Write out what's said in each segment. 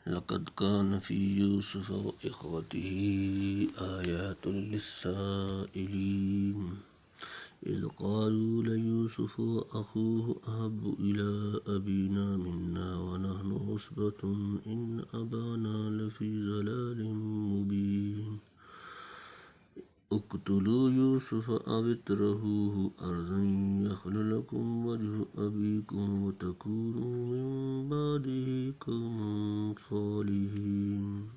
لقد كان في يوسف وإخوته آيات للسائلين إذ قالوا ليوسف وأخوه أحب إلى أبينا منا ونحن عصبة إن أبانا لفي ضلال مبين اقتلوا يوسف أو اطرحوه أرضا يخل لكم وجه أبيكم وتكونوا من بعده قوما صالحين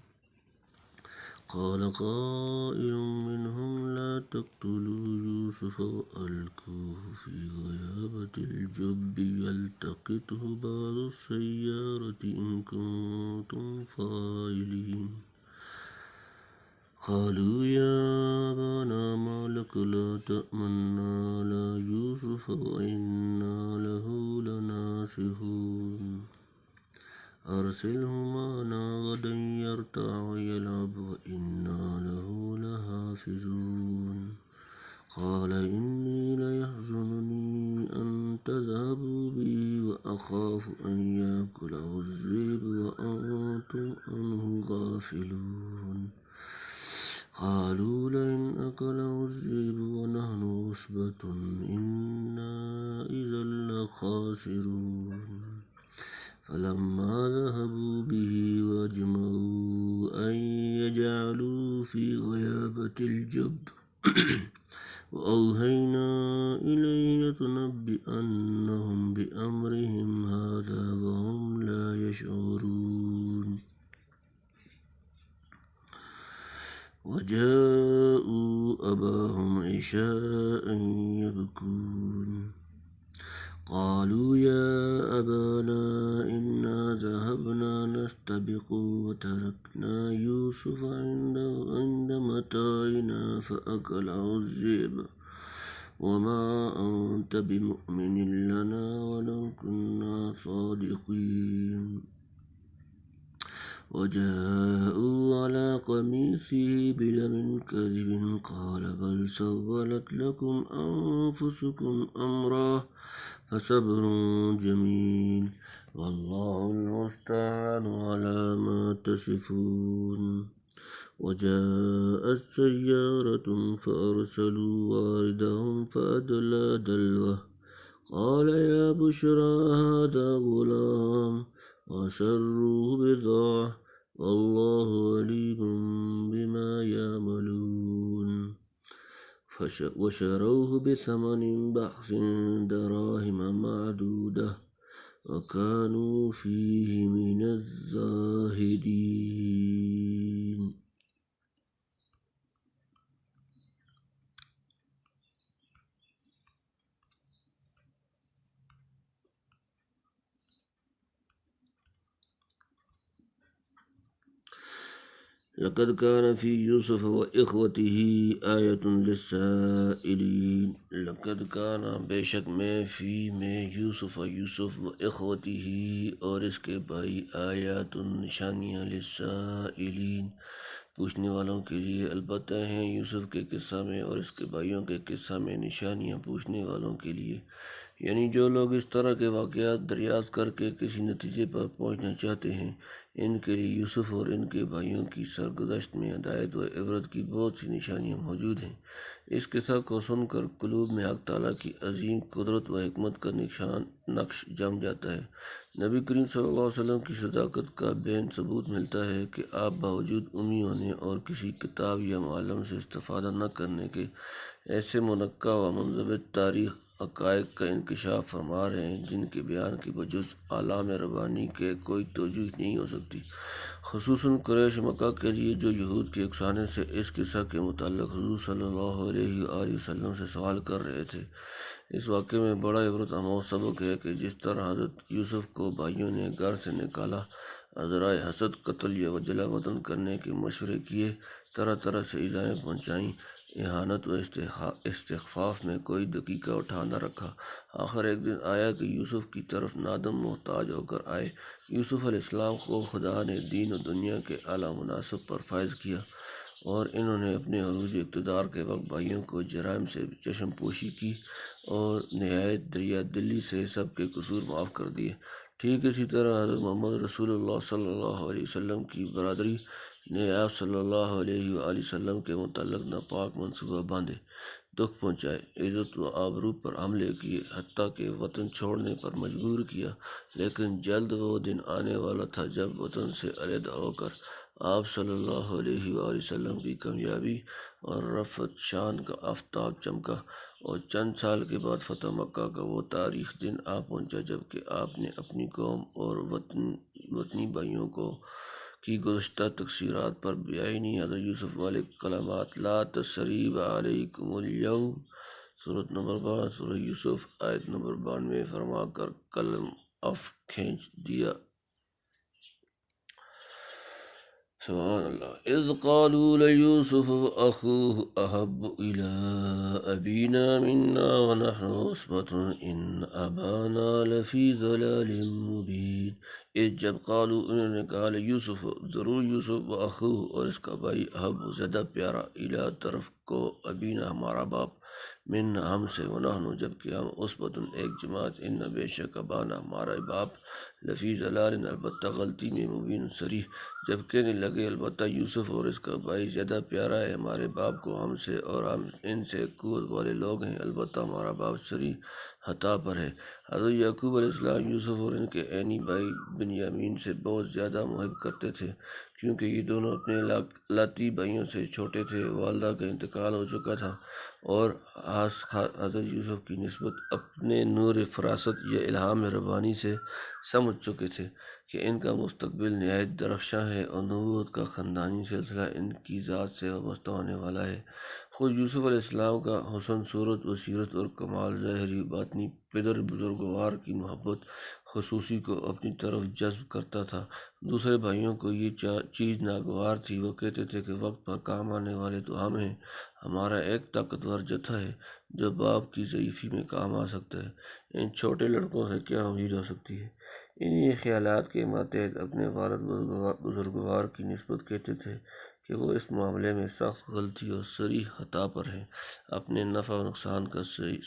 قال قائل منهم لا تقتلوا يوسف وألقوه في غيابة الجب يلتقطه بعض السيارة إن كنتم فاعلين قالوا يا أبانا ما لك لا تأمنا على يوسف وإنا له لناصحون أرسله معنا غدا يرتع ويلعب وإنا له لحافظون قال إني ليحزنني أن تذهبوا بي وأخاف أن يأكله الذئب وأنتم عنه غافلون قالوا لئن أكله الذئب ونحن عصبة إنا إذا لخاسرون فلما ذهبوا به وأجمعوا أن يجعلوا في غيابة الجب وأوهينا إليه لتنبئنهم بأمرهم هذا وهم لا يشعرون وجاءوا أباهم عشاء يبكون قالوا يا أبانا إنا ذهبنا نستبق وتركنا يوسف عند متاعنا فأكله الذئب وما أنت بمؤمن لنا ولو كنا صادقين وجاءوا على قميصه بدم كذب قال بل سولت لكم أنفسكم أمرا فصبر جميل والله المستعان على ما تصفون وجاءت سيارة فأرسلوا واردهم فأدلى دلوه قال يا بشرى هذا غلام وأسروه بضاعة والله عليم بما يعملون وشروه بثمن بخس دراهم معدودة وكانوا فيه من الزاهدين لقد كان في يوسف وإخوته آية للسائلين لقد كان بے شک میں یوسف و اخوته اور اس کے بھائی آیات نشانیاں للسائلین پوچھنے والوں کے لیے البتہ ہیں یوسف کے قصہ میں اور اس کے بھائیوں کے قصہ میں نشانیاں پوچھنے والوں کے لیے یعنی جو لوگ اس طرح کے واقعات دریافت کر کے کسی نتیجے پر پہنچنا چاہتے ہیں ان کے لیے یوسف اور ان کے بھائیوں کی سرگزشت میں ہدایت و عبرت کی بہت سی نشانیاں موجود ہیں اس قصہ کو سن کر قلوب میں حق تعالیٰ کی عظیم قدرت و حکمت کا نقش جم جاتا ہے نبی کریم صلی اللہ علیہ وسلم کی صداقت کا بین ثبوت ملتا ہے کہ آپ باوجود امی ہونے اور کسی کتاب یا معلم سے استفادہ نہ کرنے کے ایسے منقع و منضبط تاریخ حقائق کا انکشاف فرما رہے ہیں جن کے بیان کی بجز اعلام ربانی کے کوئی توجہ نہیں ہو سکتی خصوصاً قریش مکہ کے لیے جو یہود کے افسانے سے اس قصہ کے متعلق حضور صلی اللہ علیہ وآلہ وسلم سے سوال کر رہے تھے اس واقعے میں بڑا عبرت آموز سبق ہے کہ جس طرح حضرت یوسف کو بھائیوں نے گھر سے نکالا ذرائع حسد قتل یا وجلہ وطن کرنے کے مشورے کیے طرح طرح سے ایذائیں پہنچائیں اہانت و استخفاف میں کوئی دقیقہ اٹھا نہ رکھا آخر ایک دن آیا کہ یوسف کی طرف نادم محتاج ہو کر آئے یوسف علیہ السلام کو خدا نے دین و دنیا کے اعلیٰ مناصب پر فائز کیا اور انہوں نے اپنے عروج اقتدار کے وقت بھائیوں کو جرائم سے چشم پوشی کی اور نہایت دریا دلی سے سب کے قصور معاف کر دیے ٹھیک اسی طرح حضرت محمد رسول اللہ صلی اللہ علیہ وسلم کی برادری نے آپ صلی اللہ علیہ وآلہ وسلم کے متعلق ناپاک منصوبہ باندھے، دکھ پہنچائے، عزت و آبرو پر حملے کیے، حتیٰ کہ وطن چھوڑنے پر مجبور کیا، لیکن جلد وہ دن آنے والا تھا جب وطن سے علیحدہ ہو کر آپ صلی اللہ علیہ وآلہ وسلم کی کامیابی اور رفعت شان کا آفتاب چمکا، اور چند سال کے بعد فتح مکہ کا وہ تاریخ دن آ پہنچا جب کہ آپ نے اپنی قوم اور وطنی بھائیوں کی گزشتہ تقصیرات پر بیانی حضرت یوسف والے کلمات لا تثریب علیکم اليوم، سورۃ نمبر 12 سورہ یوسف آیت نمبر 92 فرما کر قلم کھینچ دیا۔ سبحان اللہ۔ اذ قالوا لیوسف واخوہ احب الی ابینا منا ونحن عصبۃ ان ابانا لفی ضلال مبین۔ جب قالوا انہوں نے کہا یوسف، ضرور یوسف، و اخوہ اور اس کا بھائی، احب زیادہ پیارا، الی طرف کو، ابینا ہمارا باپ، من ہم سے، ونحن جبکہ ہم، عصبۃ ایک جماعت، ان بے شک ابانا ہمارا باپ، لفی ضلال البتہ غلطی میں، مبین صریح، جب کہنے لگے البتہ یوسف اور اس کا بھائی زیادہ پیارا ہے ہمارے باپ کو ہم سے، اور ہم ان سے قوت والے لوگ ہیں، البتہ ہمارا باپ صریح خطا پر ہے۔ حضرت یعقوب علیہ السلام یوسف اور ان کے عینی بھائی بنیامین سے بہت زیادہ محب کرتے تھے، کیونکہ یہ دونوں اپنے لاتی بھائیوں سے چھوٹے تھے، والدہ کا انتقال ہو چکا تھا، اور حضرت یوسف کی نسبت اپنے نور فراست یا الہام ربانی سے سمجھ چکے تھے کہ ان کا مستقبل نہایت درخشاں ہے، اور نبوت کا خاندانی سلسلہ ان کی ذات سے وابستہ ہونے والا ہے۔ خود یوسف علیہ السلام کا حسن صورت و سیرت اور کمال ظاہری باطنی پدر بزرگوار کی محبت خصوصی کو اپنی طرف جذب کرتا تھا۔ دوسرے بھائیوں کو یہ چیز ناگوار تھی، وہ کہتے تھے کہ وقت پر کام آنے والے تو ہم ہیں، ہمارا ایک طاقتور جتھا ہے جو باپ کی ضعیفی میں کام آ سکتا ہے، ان چھوٹے لڑکوں سے کیا امید ہو سکتی ہے۔ انہی خیالات کے ماتحت اپنے والد بزرگوار کی نسبت کہتے تھے کہ وہ اس معاملے میں سخت غلطی اور صریح خطا پر ہیں، اپنے نفع و نقصان کا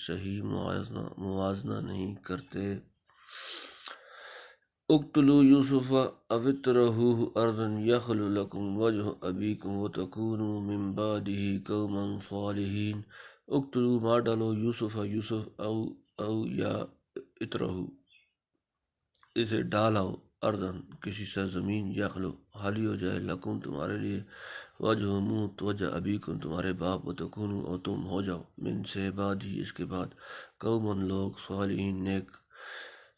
صحیح موازنہ نہیں کرتے۔ اقتلوا یوسف او اطرحوہ ارضا یخل لکم وجہ ابیکم وتکونوا من بعدہ قوما صالحین۔ اقتلوا مار ڈالو یوسف او یا اطرحو اسے ڈالاؤ، اردن کسی سرزمین، یخلو خالی ہو جائے، لکم تمہارے لیے، وجہ منہ توجہ، ابیکم تمہارے باپ، وتکونوا اور تم ہو جاؤ، من سے بعد ہی اس کے بعد، قومن لوگ، صالحین نیک۔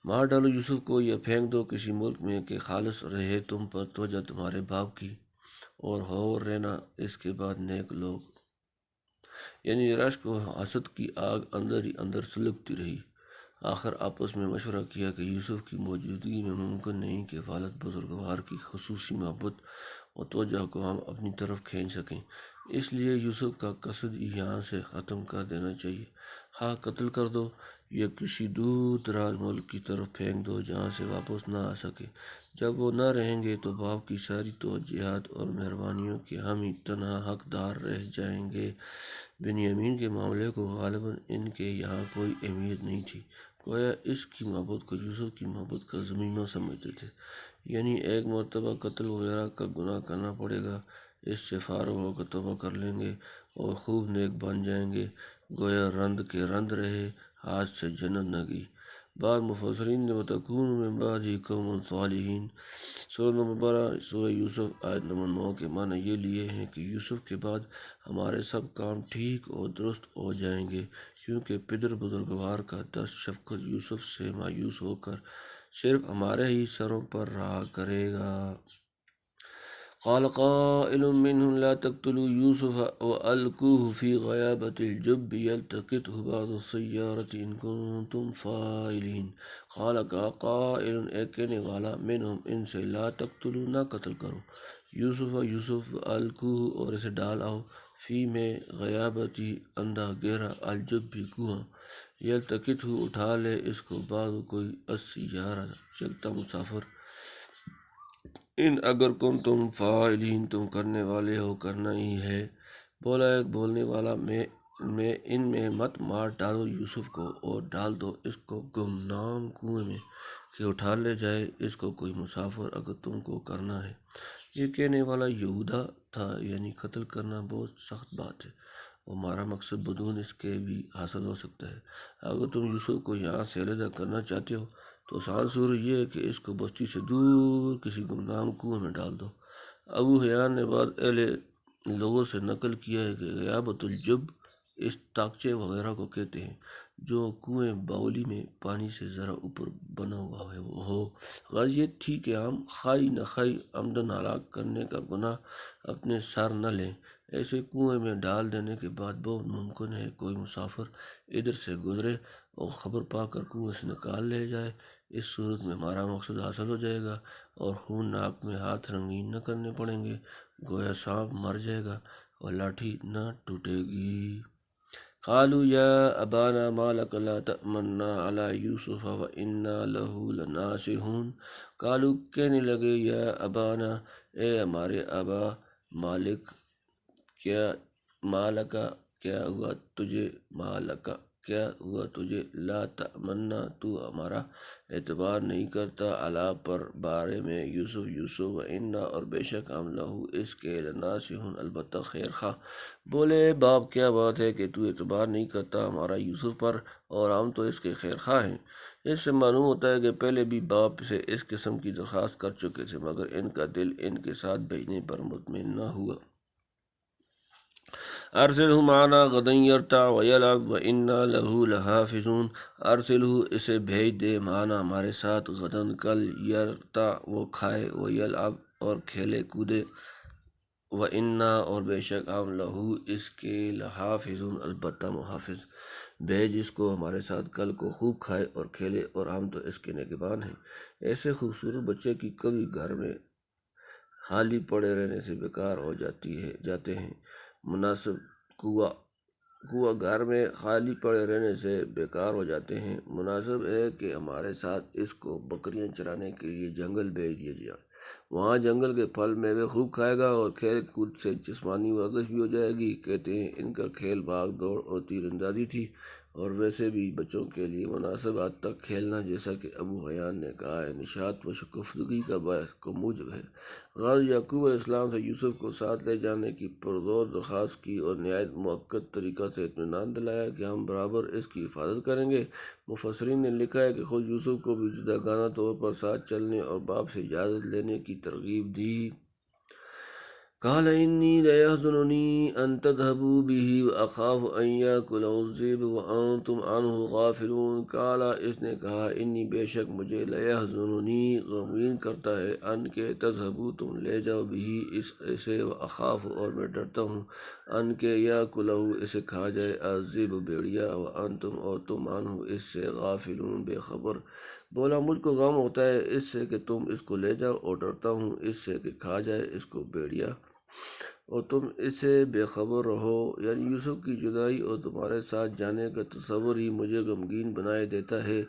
مار ڈالو یوسف کو یا پھینک دو کسی ملک میں کہ خالص رہے تم پر توجہ تمہارے باپ کی، اور ہو رہنا اس کے بعد نیک لوگ۔ یعنی رشک و حسد کی آگ اندر ہی اندر سلگتی رہی۔ آخر آپس میں مشورہ کیا کہ یوسف کی موجودگی میں ممکن نہیں کہ والد بزرگوار کی خصوصی محبت و توجہ کو ہم اپنی طرف کھینچ سکیں، اس لیے یوسف کا قصد یہاں سے ختم کر دینا چاہیے، خواہ قتل کر دو یا کسی دور دراز ملک کی طرف پھینک دو جہاں سے واپس نہ آ سکے۔ جب وہ نہ رہیں گے تو باپ کی ساری توجیہات اور مہربانیوں کے ہم ہی تنہا حقدار رہ جائیں گے۔ بنیامین کے معاملے کو غالباً ان کے یہاں کوئی اہمیت نہیں تھی، گویا اس کی محبت کو یوسف کی محبت کا ضمیمہ سمجھتے تھے، یعنی ایک مرتبہ قتل وغیرہ کا گناہ کرنا پڑے گا، اس سے فارغ ہو کر توبہ کر لیں گے اور خوب نیک بن جائیں گے، گویا رند کے رند رہے، ہاتھ سے جنت نہ گئی۔ بعض مفسرین نے وَتَكُونُوا مِن بَعْدِهِ قَوْمًا صَالِحِينَ سورہ نمبر 12 سورہ یوسف آیت نمبر 9 کے معنی یہ لیے ہیں کہ یوسف کے بعد ہمارے سب کام ٹھیک اور درست ہو جائیں گے، کیونکہ پدر بزرگوار کا دست شفقت یوسف سے مایوس ہو کر صرف ہمارے ہی سروں پر رہا کرے گا۔ قال قائل منهم لا تقتلوا يوسف وألقوه في غيابة الجب يلتقطه بعض السيارة إن كنتم فاعلين۔ قال قائل ایک کہنے والا، منهم ان سے، لا تقتلوا نہ قتل کرو، یوسف وألقوه اور اسے ڈال آؤ، فی میں غیابتی اندھا گہرا، الجب بھی کنواں، یلتقطه اٹھا لے اس کو، بعض کوئی، السیارہ چلتا مسافر، ان اگر تم فاعلین تم کرنے والے ہو، کرنا ہی ہے۔ بولا ایک بولنے والا، میں ان میں مت مار ڈالو یوسف کو اور ڈال دو اس کو گمنام کنویں میں، کہ اٹھا لے جائے اس کو کوئی مسافر اگر تم کو کرنا ہے۔ یہ کہنے والا یہودا تھا، یعنی قتل کرنا بہت سخت بات ہے، اور ہمارا مقصد بدون اس کے بھی حاصل ہو سکتا ہے۔ اگر تم یوسف کو یہاں سے علیحدہ کرنا چاہتے ہو تو آسان صورت یہ ہے کہ اس کو بستی سے دور کسی گمنام کنویں میں ڈال دو۔ ابو حیان نے بعض اہل لوگوں سے نقل کیا ہے کہ غیابت الجب اس تاکچے وغیرہ کو کہتے ہیں جو کنویں باولی میں پانی سے ذرا اوپر بنا ہوا ہو۔ غرض یہ تھی کہ ہم خائی نہ خائی عمدن ہلاک کرنے کا گناہ اپنے سر نہ لیں۔ ایسے کنویں میں ڈال دینے کے بعد بہت ممکن ہے کوئی مسافر ادھر سے گزرے اور خبر پا کر کنویں سے نکال لے جائے۔ اس صورت میں ہمارا مقصد حاصل ہو جائے گا اور خون ناک میں ہاتھ رنگین نہ کرنے پڑیں گے، گویا سانپ مر جائے گا اور لاٹھی نہ ٹوٹے گی۔ قالوا یا ابانا ما لک لا تأمنا علی یوسف وإنا لہ لناصحون۔ قالوا کہنے لگے یا ابانا اے ہمارے ابا، مالک کیا، مالکا کیا ہوا تجھے، مالکا کیا ہوا تجھے، لا تأمنا تو ہمارا اعتبار نہیں کرتا، علی پر بارے میں، یوسف وإنا اور بے شک ہم لہو اس کے لناصحون البتہ خیر خواہ۔ بولے باپ کیا بات ہے کہ تو اعتبار نہیں کرتا ہمارا یوسف پر اور ہم تو اس کے خیر خواہ ہیں۔ اس سے معلوم ہوتا ہے کہ پہلے بھی باپ سے اس قسم کی درخواست کر چکے تھے مگر ان کا دل ان کے ساتھ بھیجنے پر مطمئن نہ ہوا۔ ارسلہ معنا غدا یرتع ویلعب وإنا لہ لحافظون۔ ارسلہ اسے بھیج دے، معنا ہمارے ساتھ، غداً کل، یرتع وہ کھائے، ویلعب اور کھیلے کودے، وإنا اور بے شک ہم لہو اس کے لحافظون البتہ محافظ۔ بھیج اس کو ہمارے ساتھ کل کو، خوب کھائے اور کھیلے اور ہم تو اس کے نگہبان ہیں۔ ایسے خوبصورت بچے کی کبھی گھر میں خالی پڑے رہنے سے بیکار ہو جاتے ہیں۔ مناسب کنواں گھر میں خالی پڑے رہنے سے بیکار ہو جاتے ہیں۔ مناسب ہے کہ ہمارے ساتھ اس کو بکریاں چرانے کے لیے جنگل بھیج دیا جائے، وہاں جنگل کے پھل میوے خوب کھائے گا اور کھیل کود سے جسمانی ورزش بھی ہو جائے گی۔ کہتے ہیں ان کا کھیل بھاگ دوڑ اور تیر اندازی تھی، اور ویسے بھی بچوں کے لیے مناسب حد تک کھیلنا، جیسا کہ ابو حیان نے کہا ہے، نشاط و شگفتگی کا باعث کو موجب ہے۔ غرض یعقوب علیہ السلام سے یوسف کو ساتھ لے جانے کی پرزور درخواست کی اور نہایت مؤکد طریقہ سے اطمینان دلایا کہ ہم برابر اس کی حفاظت کریں گے۔ مفسرین نے لکھا ہے کہ خود یوسف کو بھی جداگانہ طور پر ساتھ چلنے اور باپ سے اجازت لینے کی ترغیب دی۔ قال انی لیحزننی ان تذهبوا به واخاف ان یاکلہ الذئب وانتم عنہ غافلون۔ قال اس نے کہا، انی بے شک مجھے، لیحزننی غمگین کرتا ہے، ان کہ تذهبوا تم لے جاؤ به اسے، واخاف اور میں ڈرتا ہوں، ان کہ یاکلہ اسے کھا جائے، الذئب بھیڑیا، وانتم اور تم عنہ اس سے، غافلون بے خبر۔ بولا مجھ کو غم ہوتا ہے اس سے کہ تم اس کو لے جاؤ اور ڈرتا ہوں اس سے کہ کھا جائے اس کو بھیڑیا اور تم اس سے بے خبر رہو۔ یعنی یوسف کی جدائی اور تمہارے ساتھ جانے کا تصور ہی مجھے غمگین بنائے دیتا ہے۔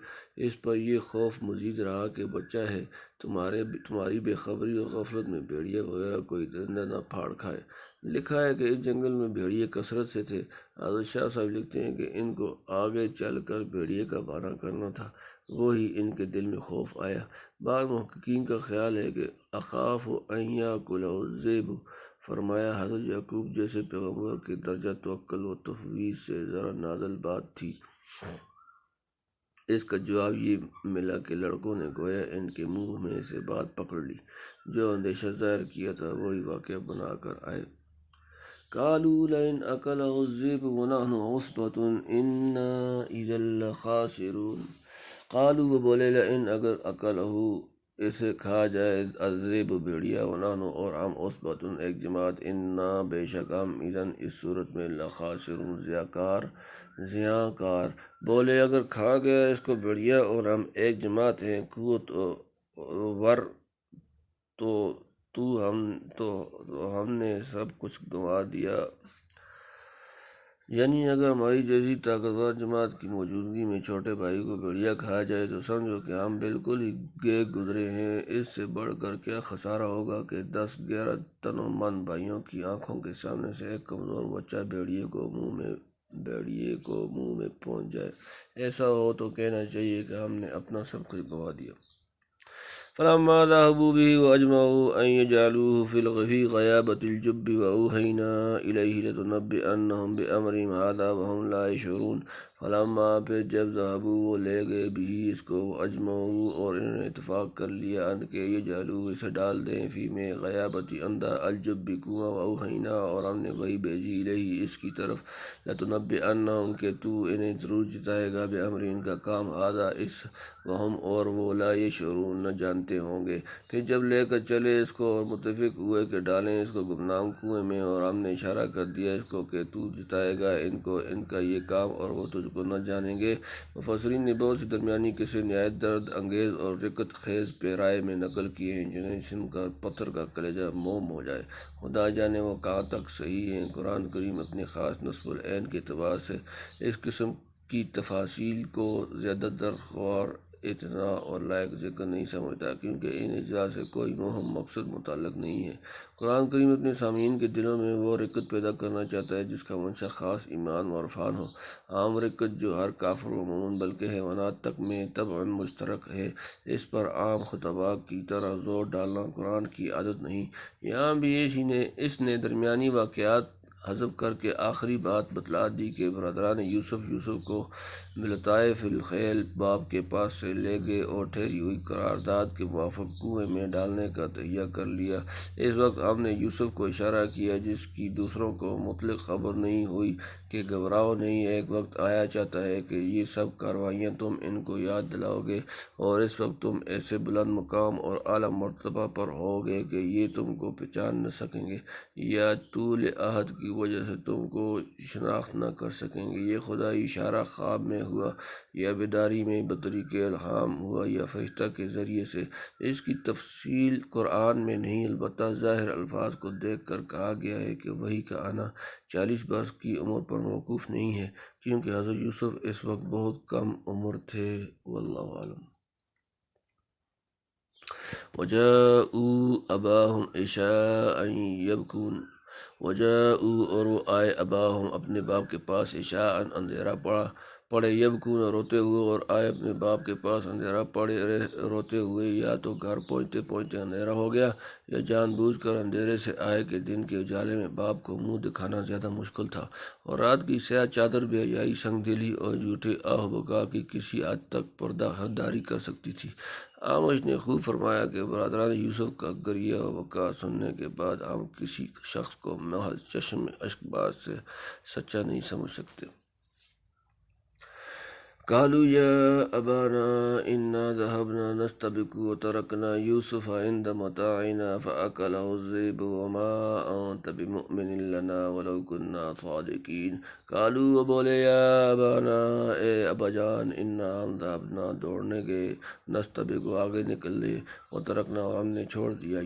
اس پر یہ خوف مزید رہا کہ بچہ ہے، تمہاری بے خبری اور غفلت میں بھیڑیا وغیرہ کوئی درندہ نہ پھاڑ کھائے۔ لکھا ہے کہ اس جنگل میں بھیڑیے کثرت سے تھے۔ حضرت شاہ صاحب لکھتے ہیں کہ ان کو آگے چل کر بھیڑیے کا بہانہ کرنا تھا، وہی ان کے دل میں خوف آیا۔ بعض محققین کا خیال ہے کہ اخاف ان یاکلہ الذئب فرمایا حضرت یعقوب جیسے پیغمبر کے درجہ توکل و تفویض سے ذرا نازل بات تھی۔ اس کا جواب یہ ملا کہ لڑکوں نے گویا ان کے منہ میں سے بات پکڑ لی، جو اندیشہ ظاہر کیا تھا وہی واقعہ بنا کر آئے۔ قالوا لئن اکلہ الذئب ونحن عصبۃ انا اذا لخاسرون۔ قالوا وہ بولے، لئن اگر اکلہ اسے کھا جائے، الذئب بھیڑیا، ونحن اور ہم عصبۃ ایک جماعت، انا بے شک ہم، اذن اس صورت میں، لخاسرون زیاں کار۔ بولے اگر کھا گیا اس کو بھیڑیا اور ہم ایک جماعت ہیں، قوت ور تو ہم نے سب کچھ گنوا دیا۔ یعنی اگر ہماری جیسی طاقتور جماعت کی موجودگی میں چھوٹے بھائی کو بھیڑیا کھا جائے تو سمجھو کہ ہم بالکل ہی گزرے ہیں۔ اس سے بڑھ کر کیا خسارہ ہوگا کہ 10-11 تنو من بھائیوں کی آنکھوں کے سامنے سے ایک کمزور بچہ بھیڑیے کو منہ میں پہنچ جائے۔ ایسا ہو تو کہنا چاہیے کہ ہم نے اپنا سب کچھ گنوا دیا۔ فلما ذهبوا به وأجمعوا أن يجعلوه في غيابة الجب وأوحينا إليه لتنبئنهم بأمرهم هذا وهم لا يشعرون فلما پھر جب ذهبوا وہ لے گئے بھی اس کو اجمعوا اور انہوں نے اتفاق کر لیا ان کے یجعلوه اسے ڈال دیں فی میں غیابتی اندر الجب کنواں وأوحینا اور ہم نے وہی بھیجی الیہ اس کی طرف لتنبئنهم کہ تو انہیں ضرور جتائے گا بأمر ان کا کام هذا اس وہم اور وہ لا یشعرون نہ جانتے ہوں گے۔ پھر جب لے کر چلے اس کو اور متفق ہوئے کہ ڈالیں اس کو گمنام کنویں میں اور ہم نے اشارہ کر دیا اس کو کہ تو جتائے گا ان کو ان کا یہ کام اور وہ تجھ کو نہ جانیں گے۔ مفسرین نے بہت سی درمیانی قصے نہایت درد انگیز اور رقت خیز پیرائے میں نقل کیے ہیں جنہیں سن کر پتھر کا کلیجہ موم ہو جائے۔ خدا جانے وہ کہاں تک صحیح ہیں۔ قرآن کریم اپنے خاص نصب العین کے اعتبار سے اس قسم کی تفاصیل کو زیادہ درخوار اتنا اور لائق ذکر نہیں سمجھتا کیونکہ ان اجزاء سے کوئی مہم مقصد متعلق نہیں ہے۔ قرآن کریم اپنے سامعین کے دلوں میں وہ رقت پیدا کرنا چاہتا ہے جس کا منشا خاص ایمان و عرفان ہو۔ عام رقت جو ہر کافر و مومن بلکہ حیوانات تک میں طبعاً مشترک ہے، اس پر عام خطباء کی طرح زور ڈالنا قرآن کی عادت نہیں۔ یہاں بھی اس نے درمیانی واقعات حذف کر کے آخری بات بتلا دی کہ برادران یوسف کو بلطائف الخیل باپ کے پاس سے لے گئے اور ٹھہری ہوئی قرارداد کے موافق کنویں میں ڈالنے کا تہیہ کر لیا۔ اس وقت ہم نے یوسف کو اشارہ کیا جس کی دوسروں کو مطلق خبر نہیں ہوئی کہ گھبراؤ نہیں، ایک وقت آیا چاہتا ہے کہ یہ سب کارروائیاں تم ان کو یاد دلاؤ گے اور اس وقت تم ایسے بلند مقام اور اعلیٰ مرتبہ پر ہوگے کہ یہ تم کو پہچان نہ سکیں گے یا طول عہد کی وجہ سے تم کو شناخت نہ کر سکیں گے۔ یہ خدائی اشارہ خواب میں ہوا یا بیداری میں بطریق الہام ہوا یا فرشتہ کے ذریعے سے، اس کی تفصیل قرآن میں نہیں، البتہ ظاہر الفاظ کو دیکھ کر کہا گیا ہے کہ وحی کا آنا 40 برس کی عمر پر موقوف نہیں ہے کیونکہ حضرت یوسف اس وقت بہت کم عمر تھے۔ واللہ اعلم۔ وجاءوا اباہم عشاء یبکون اور وہ آئے اباہم اپنے باپ کے پاس عشاء اندھیرا پڑے یبکون روتے ہوئے، اور آئے اپنے باپ کے پاس اندھیرا پڑے روتے ہوئے، یا تو گھر پہنچتے اندھیرا ہو گیا یا جان بوجھ کر اندھیرے سے آئے کہ دن کے اجالے میں باپ کو منہ دکھانا زیادہ مشکل تھا، اور رات کی سیاہ چادر بے حیائی، سنگ دلی اور جھوٹے آہ بکا کی کسی حد تک پردہ داری کر سکتی تھی۔ آمش نے خوب فرمایا کہ برادران یوسف کا گریہ و بکا سننے کے بعد ہم کسی شخص کو محض چشم اشک باز سے سچا نہیں سمجھ سکتے۔ قالوا یا ابانا انا ذهبنا نستبق وترکنا یوسف عند متاعنا فاکلہ الذئب وما انت بمؤمن لنا ولو كنا صادقین۔ قالوا بولے یا ابانا اے ابا جان، انا ہم ذهبنا دوڑنے گئے، نستبق آگے نکلے، وترکنا اور ہم نے چھوڑ دیا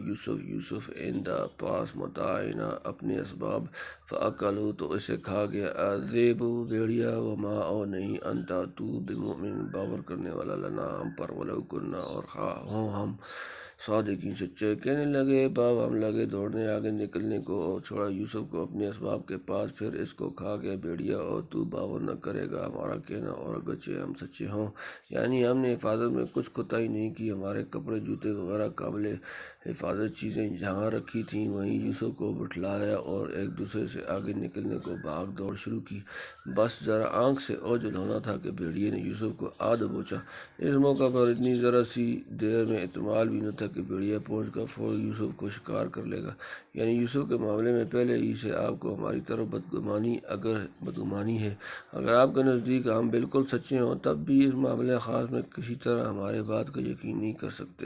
یوسف عند پاس متاعنا اپنے اسباب، فاکلہ تو اسے کھا گیا، الذئب بھیڑیا، وما اور نہیں، انت تو بمؤمن باور کرنے والا لنا ہم پر، ولو کنا اور ہوں ہم صادقین سچے۔ کہنے لگے باپ ہم لگے دوڑنے آگے نکلنے کو اور چھوڑا یوسف کو اپنے اسباب کے پاس، پھر اس کو کھا گیا بھیڑیا، اور تو باور نہ کرے گا ہمارا کہنا اور اگرچہ ہم سچے ہوں۔ یعنی ہم نے حفاظت میں کچھ کوتاہی نہیں کی، ہمارے کپڑے جوتے وغیرہ قابل حفاظت چیزیں جہاں رکھی تھیں وہیں یوسف کو بٹھلایا اور ایک دوسرے سے آگے نکلنے کو بھاگ دوڑ شروع کی۔ بس ذرا آنکھ سے اوجھل ہونا تھا کہ بھیڑیے نے یوسف کو آ دبوچا۔ اس موقع پر اتنی ذرا سی دیر میں احتمال بھی نہ تھا کہ بھیڑیا پہنچ کر فوری یوسف کو شکار کر لے گا۔ یعنی یوسف کے معاملے میں پہلے ہی سے آپ کو ہماری طرف بدگمانی ہے۔ اگر آپ کے نزدیک ہم بالکل سچے ہوں تب بھی اس معاملے خاص میں کسی طرح ہمارے بات کا یقین نہیں کر سکتے۔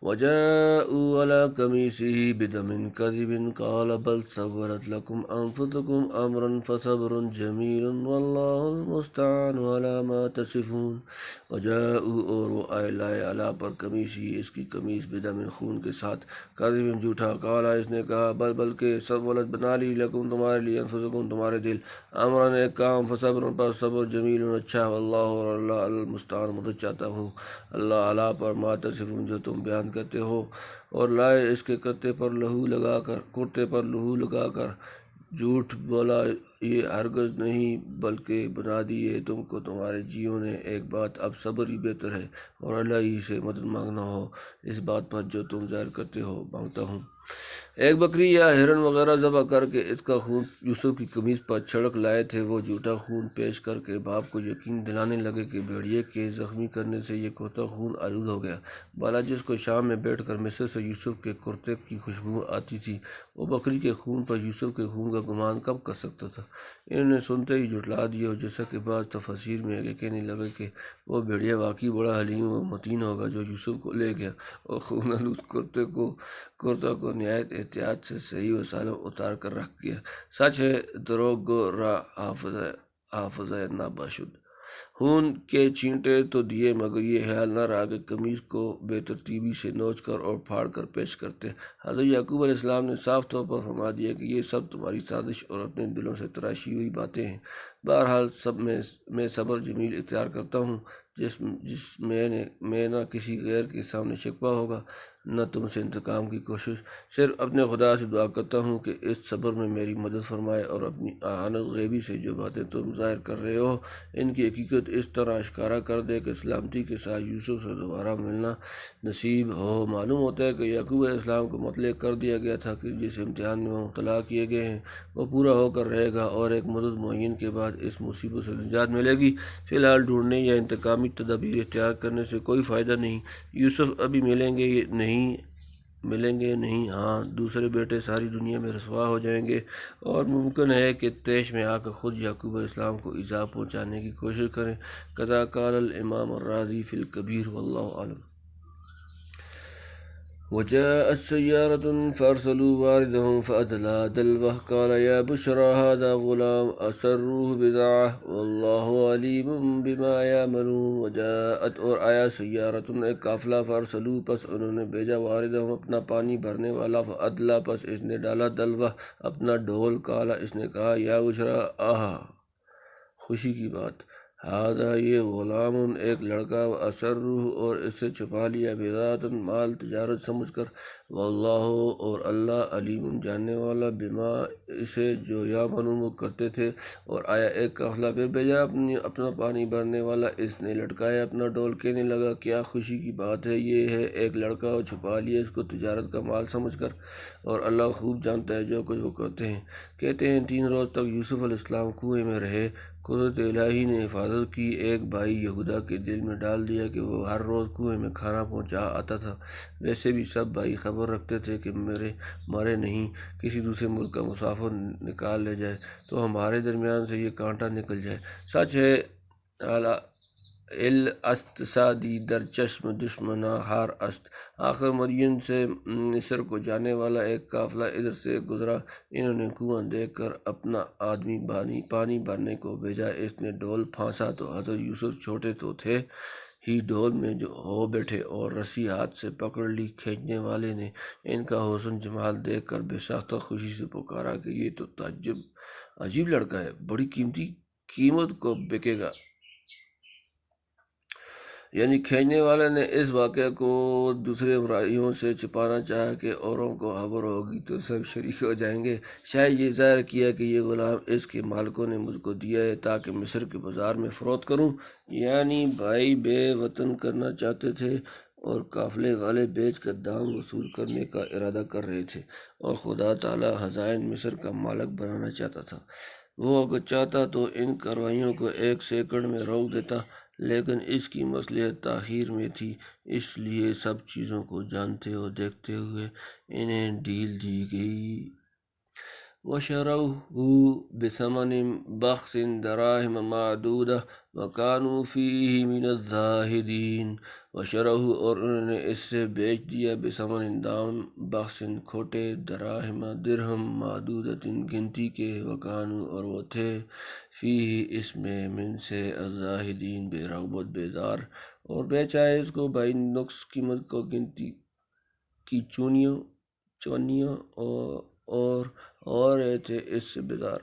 وجاءوا على قميصه بدم كذب قال بل سولت لكم أنفسكم أمرا فصبر جميل والله المستعان على ما تصفون۔ وجاءوا اور وہ آئے لائے علی پر قمیصی اس کی قمیص بدم خون کے ساتھ، کذب جھوٹا، قال اس نے کہا بلکہ سولت بنا لی لکم تمہارے لیے، انفسکم تمہارے دل، امرا ایک کام، فصبر پر صبر، جمیل اچھا، واللہ اور اللہ المستعان مدد چاہتا ہوں، اللہ اعلیٰ پر ما تصفون جو تم بیان کرتے ہو۔ اور لائے اس کے کرتے پر لہو لگا کر جھوٹ بولا یہ ہرگز نہیں، بلکہ بنا دیے تم کو تمہارے جیوں نے ایک بات، اب صبر ہی بہتر ہے، اور اللہ ہی سے مدد مانگنا ہو اس بات پر جو تم ظاہر کرتے ہو، مانگتا ہوں۔ ایک بکری یا ہرن وغیرہ ذبح کر کے اس کا خون یوسف کی قمیص پر چھڑک لائے تھے۔ وہ جھوٹا خون پیش کر کے باپ کو یقین دلانے لگے کہ بھیڑیے کے زخمی کرنے سے یہ کرتا خون آلود ہو گیا۔ بالا جس کو شام میں بیٹھ کر مصر سے یوسف کے کرتے کی خوشبو آتی تھی، وہ بکری کے خون پر یوسف کے خون کا گمان کب کر سکتا تھا؟ انہوں نے سنتے ہی جھٹلا دیا، اور جیسا کہ بعض تفاسیر میں یہ کہنے لگے کہ وہ بھیڑیا واقعی بڑا حلیم و متین ہوگا جو یوسف کو لے گیا اور خون آلود کرتا کو نہایت احتیاط سے صحیح و سالم اتار کر رکھ گیا۔ سچ ہے دروغ گو را حافظ ناباشد۔ خون کے چھینٹے تو دیے، مگر یہ خیال نہ رہا کہ قمیص کو بے ترتیبی سے نوچ کر اور پھاڑ کر پیش کرتے۔ حضرت یعقوب علیہ السلام نے صاف طور پر فرما دیا کہ یہ سب تمہاری سازش اور اپنے دلوں سے تراشی ہوئی باتیں ہیں۔ بہرحال سب میں صبر جمیل اختیار کرتا ہوں، جس میں نہ کسی غیر کے سامنے شکوہ ہوگا، نہ تم سے انتقام کی کوشش۔ صرف اپنے خدا سے دعا کرتا ہوں کہ اس صبر میں میری مدد فرمائے، اور اپنی اعانت غیبی سے جو باتیں تم ظاہر کر رہے ہو ان کی حقیقت اس طرح اشکارا کر دے کہ سلامتی کے ساتھ یوسف سے دوبارہ ملنا نصیب ہو۔ معلوم ہوتا ہے کہ یعقوب علیہ السلام کو مطلع کر دیا گیا تھا کہ جس امتحان میں وہ مبتلا کیے گئے ہیں وہ پورا ہو کر رہے گا، اور ایک مدت معین کے بعد اس مصیبت سے نجات ملے گی۔ فی الحال ڈھونڈنے یا انتقامی تدابیر اختیار کرنے سے کوئی فائدہ نہیں۔ یوسف ابھی ملیں گے نہیں، ہاں دوسرے بیٹے ساری دنیا میں رسوا ہو جائیں گے، اور ممکن ہے کہ طیش میں آ کر خود یعقوب علیہ السلام کو ایذا پہنچانے کی کوشش کریں۔ کذا قال الامام الرازی فی الکبیر واللہ اعلم۔ وجاءت سيارة فأرسلوا واردهم فأدلى دلوه قال يا بشرى هذا غلام أسروه بضاعة والله عليم بما يعملون۔ وجاءت اور آیا سیارتن ایک قافلہ، فارسلوا پس انہوں نے بھیجا، واردہم اپنا پانی بھرنے والا، فأدلى پس اس نے ڈالا، دلوہ اپنا ڈھول، قال اس نے کہا یا بشرى آہا خوشی کی بات، ہذا یہ غلام ایک لڑکا، اسروہ اور اس سے چھپا لیا، بضاعۃ مال تجارت سمجھ کر، واللہ اور اللہ علیم جاننے والا، بما اسے جو یعملون وہ کرتے تھے۔ اور آیا ایک قافلہ پھر بھیجا اپنا پانی بھرنے والا، اس نے لٹکایا اپنا ڈول، کہنے لگا کیا خوشی کی بات ہے، یہ ہے ایک لڑکا اور چھپا لیا اس کو تجارت کا مال سمجھ کر، اور اللہ خوب جانتا ہے جو کچھ وہ کرتے ہیں۔ کہتے ہیں 3 روز تک یوسف علیہ السلام کنویں میں رہے۔ قدرت الہی نے حفاظت کی۔ ایک بھائی یہودا کے دل میں ڈال دیا کہ وہ ہر روز کنویں میں کھانا پہنچا آتا تھا۔ ویسے بھی سب بھائی خبر رکھتے تھے کہ مرے نہیں، کسی دوسرے ملک کا مسافر نکال لے جائے تو ہمارے درمیان سے یہ کانٹا نکل جائے۔ سچ ہے است سادی در چشم دشمنا ہار است۔ آخر مدین سے مصر کو جانے والا ایک قافلہ ادھر سے گزرا، انہوں نے کنواں دیکھ کر اپنا آدمی پانی بھرنے کو بھیجا۔ اس نے ڈول پھانسا تو حضرت یوسف چھوٹے تو تھے ہی ڈول میں جو ہو بیٹھے، اور رسی ہاتھ سے پکڑ لی۔ کھینچنے والے نے ان کا حسن جمال دیکھ کر بے ساختہ خوشی سے پکارا کہ یہ تو عجیب لڑکا ہے، بڑی قیمت کو بکے گا۔ یعنی کھینچنے والے نے اس واقعے کو دوسرے بھائیوں سے چھپانا چاہا کہ اوروں کو خبر ہوگی تو سب شریک ہو جائیں گے۔ شاید یہ ظاہر کیا کہ یہ غلام اس کے مالکوں نے مجھ کو دیا ہے تاکہ مصر کے بازار میں فروخت کروں۔ یعنی بھائی بے وطن کرنا چاہتے تھے، اور قافلے والے بیچ کر دام وصول کرنے کا ارادہ کر رہے تھے، اور خدا تعالیٰ خزائن مصر کا مالک بنانا چاہتا تھا۔ وہ اگر چاہتا تو ان کاروائیوں کو 1 سیکنڈ میں روک دیتا، لیکن اس کی مصلحت تاخیر میں تھی، اس لیے سب چیزوں کو جانتے اور دیکھتے ہوئے انہیں ڈھیل دی گئی۔ وَشَرَوْهُ بِثَمَنٍ بَخْسٍ دَرَاهِمَ مَعْدُودَةٍ وَكَانُوا فِيهِ مِنَ الزَّاهِدِينَ۔ وَشَرَوْهُ اور انہوں نے اس سے بیچ دیا، بِثَمَنٍ دام، بَخْسٍ کھوٹے، دراہم درہم، معدودۃ گنتی کے، وَكَانُوا اور وہ تھے، فِيهِ اس میں، من سے، الزاہدین بے رغبت بیزار، اور بیچا ہے اس کو بھائی نقص قیمت کو، گنتی کی چونیاں اور اور رہے تھے اس سے بیدار۔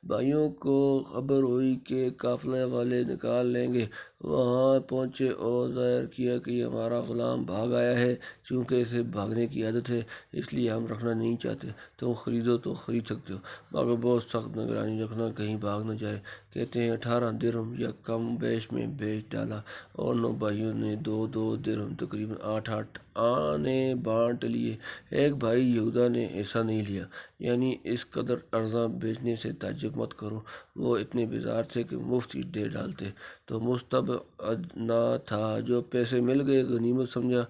بھائیوں کو خبر ہوئی کہ قافلے والے نکال لیں گے، وہاں پہنچے اور ظاہر کیا کہ یہ ہمارا غلام بھاگ آیا ہے، چونکہ اسے بھاگنے کی عادت ہے اس لیے ہم رکھنا نہیں چاہتے، تم خریدو تو خرید سکتے ہو، مگر بہت سخت نگرانی رکھنا کہیں بھاگ نہ جائے۔ کہتے ہیں 18 درہم یا کم بیش میں بیچ ڈالا اور 9 بھائیوں نے 2 درہم تقریباً 8 آنے بانٹ لیے۔ ایک بھائی یہودا نے ایسا نہیں لیا، یعنی اس قدر ارزاں بیچنے سے تعجب مت کرو، وہ اتنے بیزار تھے کہ مفت ہی دے ڈالتے تو مستبعد نہ تھا۔ جو پیسے مل گئے غنیمت سمجھا۔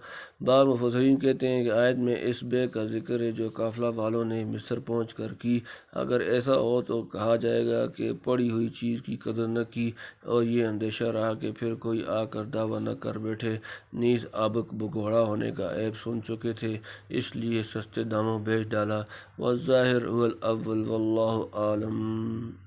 بعض مفسرین کہتے ہیں کہ آیت میں اس بے کا ذکر ہے جو قافلہ والوں نے مصر پہنچ کر کی۔ اگر ایسا ہو تو کہا جائے گا کہ پڑی ہوئی چیز کی قدر نہ کی، اور یہ اندیشہ رہا کہ پھر کوئی آ کر دعویٰ نہ کر بیٹھے، نیز اب بگوڑا ہونے کا عیب سن چکے تھے اس لیے سستے داموں بیچ ڈالا۔ والظاہر هو الاول واللہ عالم۔